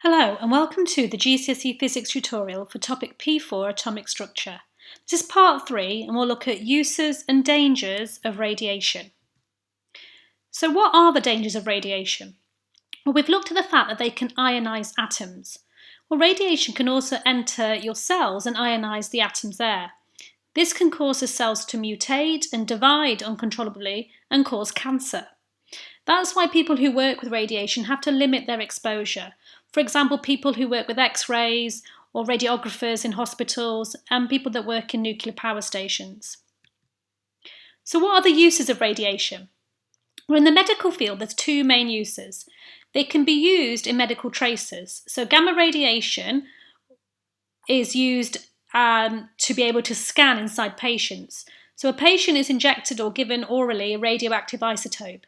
Hello and welcome to the GCSE Physics tutorial for topic P4 Atomic Structure. This is part 3 and we'll look at uses and dangers of radiation. So what are the dangers of radiation? Well, we've looked at the fact that they can ionise atoms. Well, radiation can also enter your cells and ionise the atoms there. This can cause the cells to mutate and divide uncontrollably and cause cancer. That's why people who work with radiation have to limit their exposure. For example, people who work with X-rays or radiographers in hospitals and people that work in nuclear power stations. So what are the uses of radiation? Well, in the medical field, there's two main uses. They can be used in medical tracers. So gamma radiation is used to be able to scan inside patients. So a patient is injected or given orally a radioactive isotope.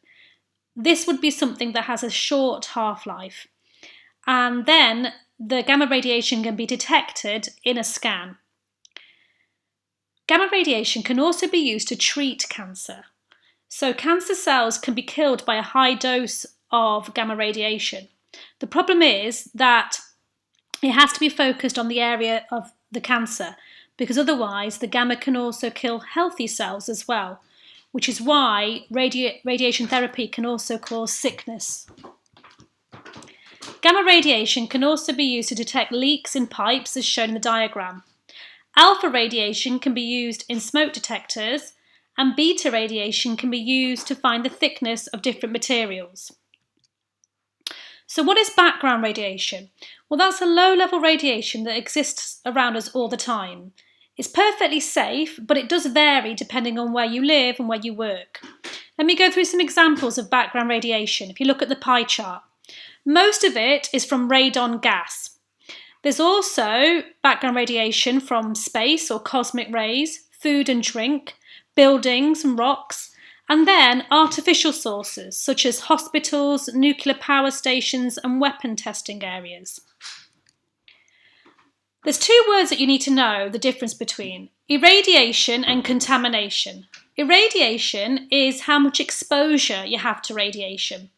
This would be something that has a short half-life. And then the gamma radiation can be detected in a scan. Gamma radiation can also be used to treat cancer. So cancer cells can be killed by a high dose of gamma radiation. The problem is that it has to be focused on the area of the cancer, because otherwise the gamma can also kill healthy cells as well, which is why radiation therapy can also cause sickness. Gamma radiation can also be used to detect leaks in pipes, as shown in the diagram. Alpha radiation can be used in smoke detectors, and beta radiation can be used to find the thickness of different materials. So what is background radiation? Well, that's a low-level radiation that exists around us all the time. It's perfectly safe, but it does vary depending on where you live and where you work. Let me go through some examples of background radiation. If you look at the pie chart, most of it is from radon gas. There's also background radiation from space or cosmic rays, food and drink, buildings and rocks, and then artificial sources such as hospitals, nuclear power stations, and weapon testing areas. There's two words that you need to know the difference between: irradiation and contamination. Irradiation is how much exposure you have to radiation.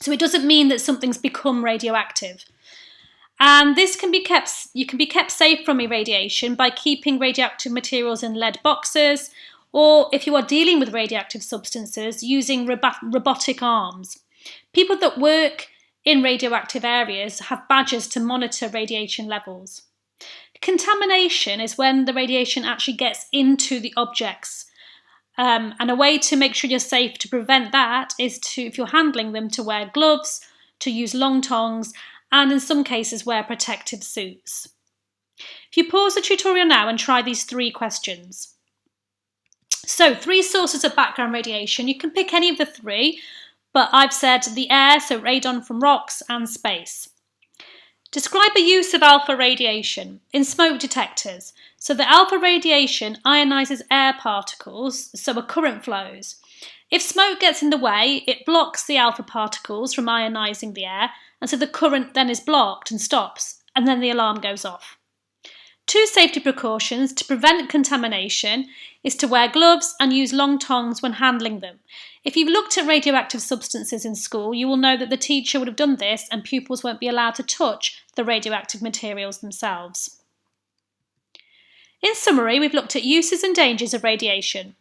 So it doesn't mean that something's become radioactive. And this can be kept safe from irradiation by keeping radioactive materials in lead boxes, or if you are dealing with radioactive substances, using robotic arms. People that work in radioactive areas have badges to monitor radiation levels. Contamination is when the radiation actually gets into the objects. And a way to make sure you're safe to prevent that is to, if you're handling them, to wear gloves, to use long tongs, and in some cases wear protective suits. If you pause the tutorial now and try these 3 questions. So 3 sources of background radiation. You can pick any of the 3, but I've said the air, so radon from rocks, and space. Describe a use of alpha radiation in smoke detectors. So the alpha radiation ionises air particles, so a current flows. If smoke gets in the way, it blocks the alpha particles from ionising the air, and so the current then is blocked and stops, and then the alarm goes off. 2 safety precautions to prevent contamination is to wear gloves and use long tongs when handling them. If you've looked at radioactive substances in school, you will know that the teacher would have done this and pupils won't be allowed to touch the radioactive materials themselves. In summary, we've looked at uses and dangers of radiation.